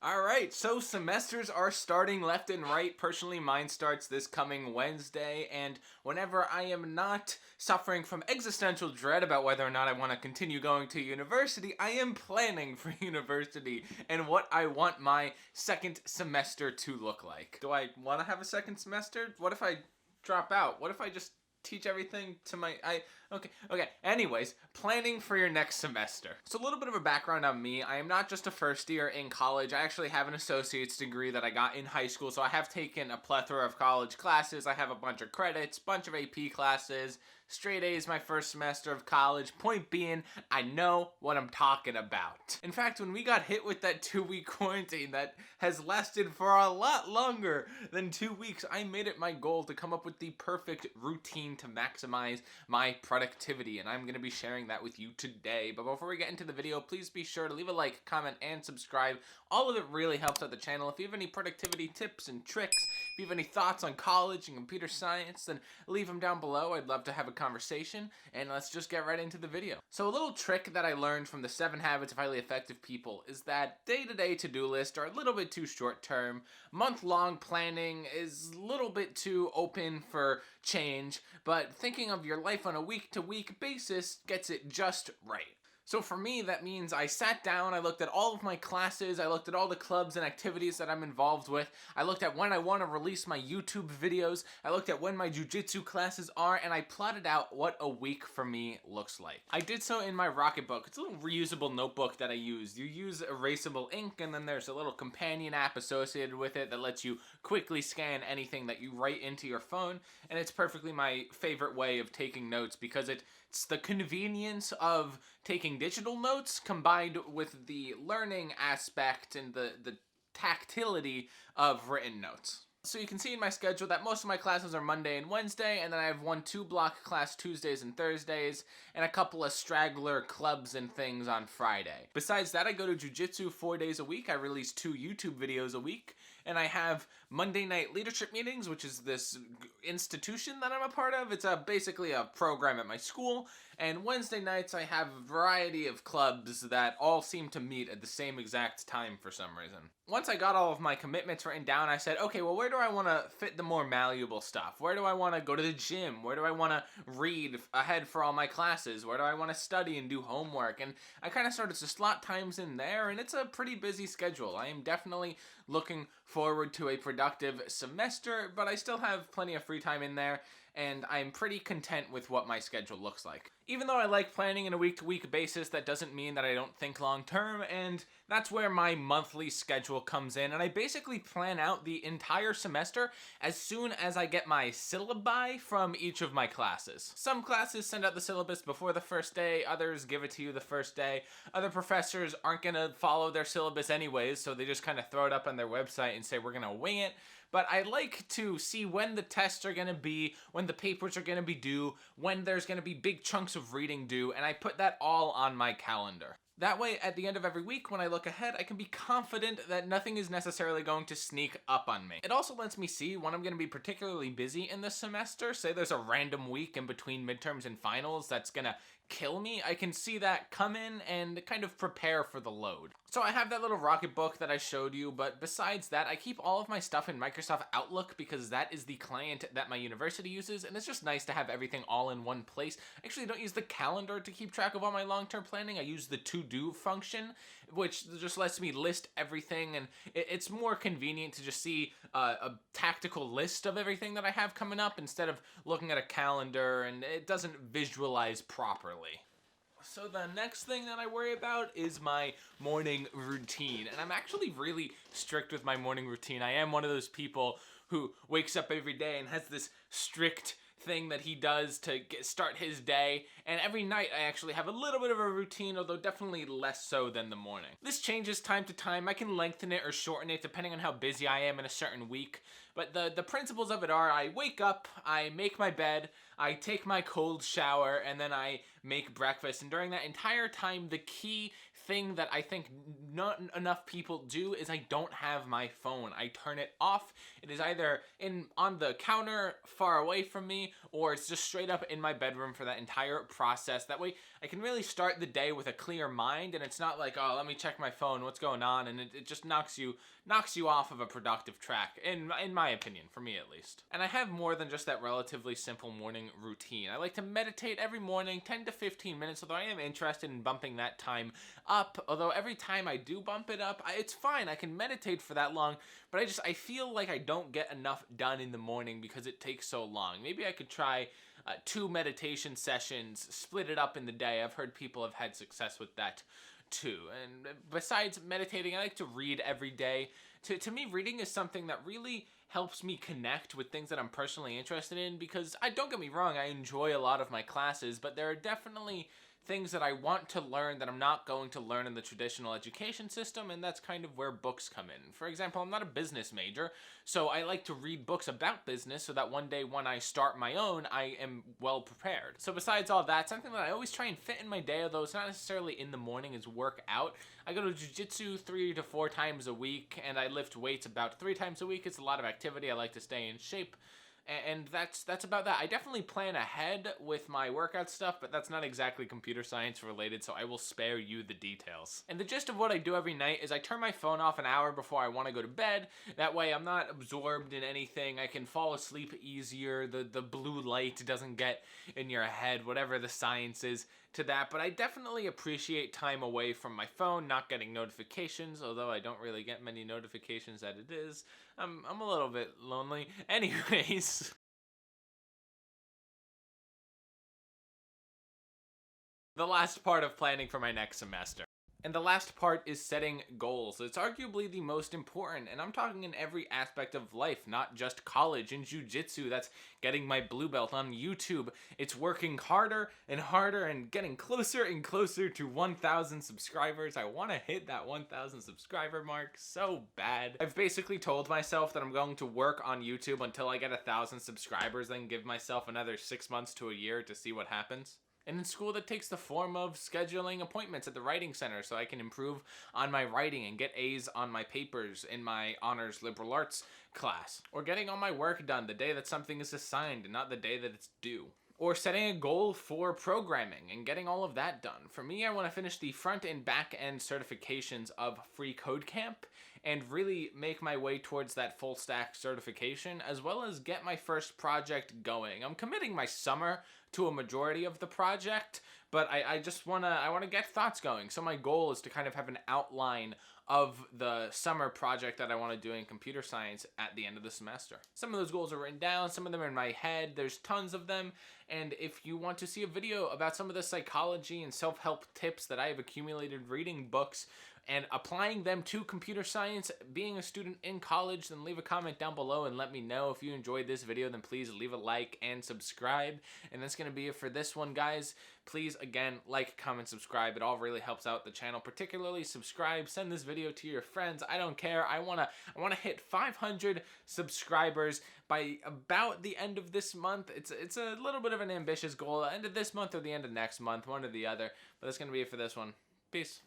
Alright, so semesters are starting left and right. Personally, mine starts this coming Wednesday, and whenever I am not suffering from existential dread about whether or not I want to continue going to university, I am planning for university and what I want my second semester to look like. Do I want to have a second semester? What if I drop out? What if I just teach everything to okay. Anyways, planning for your next semester. So a little bit of a background on me. I am not just a first year in college. I actually have an associate's degree that I got in high school. So I have taken a plethora of college classes. I have a bunch of credits, bunch of AP classes, straight A's my first semester of college. Point being, I know what I'm talking about. In fact, when we got hit with that 2-week quarantine that has lasted for a lot longer than 2 weeks, I made it my goal to come up with the perfect routine to maximize my productivity, and I'm going to be sharing that with you today. But before we get into the video, please be sure to leave a like, comment, and subscribe. All of it really helps out the channel. If you have any productivity tips and tricks, if you have any thoughts on college and computer science, then leave them down below. I'd love to have a conversation, and let's just get right into the video. So a little trick that I learned from the 7 Habits of Highly Effective People is that day-to-day to-do lists are a little bit too short-term. Month-long planning is a little bit too open for change, but thinking of your life on a week-to-week basis gets it just right. So for me, that means I sat down, I looked at all of my classes, I looked at all the clubs and activities that I'm involved with, I looked at when I want to release my YouTube videos, I looked at when my jiu-jitsu classes are, and I plotted out what a week for me looks like. I did so in my Rocketbook. It's a little reusable notebook that I use. You use erasable ink, and then there's a little companion app associated with it that lets you quickly scan anything that you write into your phone, and it's perfectly my favorite way of taking notes because it's the convenience of taking digital notes combined with the learning aspect and the tactility of written notes. So you can see in my schedule that most of my classes are Monday and Wednesday, and then I have 1 2-block class Tuesdays and Thursdays, and a couple of straggler clubs and things on Friday. Besides that, I go to jiu-jitsu 4 days a week. I release 2 YouTube videos a week, and I have Monday night leadership meetings, which is this institution that I'm a part of. It's basically a program at my school, and Wednesday nights I have a variety of clubs that all seem to meet at the same exact time for some reason. Once I got all of my commitments written down, I said, okay, well, where do I want to fit the more malleable stuff? Where do I want to go to the gym? Where do I want to read ahead for all my classes? Where do I want to study and do homework? And I kind of started to slot times in there, and it's a pretty busy schedule. I am definitely looking forward to a productive semester, but I still have plenty of free time in there, and I'm pretty content with what my schedule looks like. Even though I like planning on a week-to-week basis, that doesn't mean that I don't think long-term, and that's where my monthly schedule comes in, and I basically plan out the entire semester as soon as I get my syllabi from each of my classes. Some classes send out the syllabus before the first day, others give it to you the first day. Other professors aren't gonna follow their syllabus anyways, so they just kind of throw it up on their website and say, we're gonna wing it. But I like to see when the tests are going to be, when the papers are going to be due, when there's going to be big chunks of reading due, and I put that all on my calendar. That way, at the end of every week, when I look ahead, I can be confident that nothing is necessarily going to sneak up on me. It also lets me see when I'm going to be particularly busy in this semester. Say there's a random week in between midterms and finals that's going to kill me. I can see that come in and kind of prepare for the load. So I have that little Rocketbook that I showed you, but besides that, I keep all of my stuff in Microsoft Outlook because that is the client that my university uses, and it's just nice to have everything all in one place. I actually don't use the calendar to keep track of all my long-term planning. I use the to-do function, which just lets me list everything, and it's more convenient to just see a tactical list of everything that I have coming up instead of looking at a calendar, and it doesn't visualize properly. So the next thing that I worry about is my morning routine, and I'm actually really strict with my morning routine. I am one of those people who wakes up every day and has this strict thing that he does to start his day, and every night I actually have a little bit of a routine, although definitely less so than the morning. This changes time to time. I can lengthen it or shorten it depending on how busy I am in a certain week, but the principles of it are I wake up, I make my bed, I take my cold shower, and then I make breakfast, and during that entire time the key thing that I think not enough people do is I don't have my phone. I turn it off. It is either on the counter far away from me, or it's just straight up in my bedroom for that entire process. That way I can really start the day with a clear mind, and it's not like, oh, let me check my phone, what's going on, and it just knocks you off of a productive track, in my opinion, for me at least. And I have more than just that relatively simple morning routine. I like to meditate every morning, 10 to 15 minutes, although I am interested in bumping that time up. Although every time I do bump it up, it's fine. I can meditate for that long, but I feel like I don't get enough done in the morning because it takes so long. Maybe I could try 2 meditation sessions, split it up in the day. I've heard people have had success with that too. And besides meditating, I like to read every day. To me, reading is something that really helps me connect with things that I'm personally interested in, because don't get me wrong, I enjoy a lot of my classes, but there are definitely things that I want to learn that I'm not going to learn in the traditional education system, and that's kind of where books come in. For example, I'm not a business major, so I like to read books about business so that one day when I start my own, I am well prepared. So besides all that, something that I always try and fit in my day, although it's not necessarily in the morning, is work out. I go to jiu-jitsu 3 to 4 times a week, and I lift weights about 3 times a week. It's a lot of activity. I like to stay in shape. And that's about that. I definitely plan ahead with my workout stuff, but that's not exactly computer science related, so I will spare you the details. And the gist of what I do every night is I turn my phone off an hour before I want to go to bed. That way I'm not absorbed in anything. I can fall asleep easier. The blue light doesn't get in your head, whatever the science is to that. But I definitely appreciate time away from my phone, not getting notifications, although I don't really get many notifications as it is. I'm a little bit lonely. Anyways. The last part of planning for my next semester. And the last part is setting goals. It's arguably the most important, and I'm talking in every aspect of life, not just college and jiu-jitsu. That's getting my blue belt on YouTube. It's working harder and harder and getting closer and closer to 1,000 subscribers. I want to hit that 1,000 subscriber mark so bad. I've basically told myself that I'm going to work on YouTube until I get 1,000 subscribers, then give myself another 6 months to a year to see what happens. And in school, that takes the form of scheduling appointments at the writing center so I can improve on my writing and get A's on my papers in my honors liberal arts class. Or getting all my work done the day that something is assigned and not the day that it's due. Or setting a goal for programming and getting all of that done. For me, I want to finish the front and back end certifications of Free Code Camp and really make my way towards that full stack certification, as well as get my first project going. I'm committing my summer to a majority of the project, but I want to get thoughts going. So my goal is to kind of have an outline of the summer project that I want to do in computer science at the end of the semester. Some of those goals are written down, some of them are in my head. There's tons of them, and if you want to see a video about some of the psychology and self-help tips that I have accumulated reading books and applying them to computer science, being a student in college, then leave a comment down below and let me know. If you enjoyed this video, then please leave a like and subscribe. And that's going to be it for this one, guys. Please, again, like, comment, subscribe. It all really helps out the channel. Particularly subscribe. Send this video to your friends. I don't care. I wanna hit 500 subscribers by about the end of this month. It's a little bit of an ambitious goal. End of this month or the end of next month, one or the other. But that's going to be it for this one. Peace.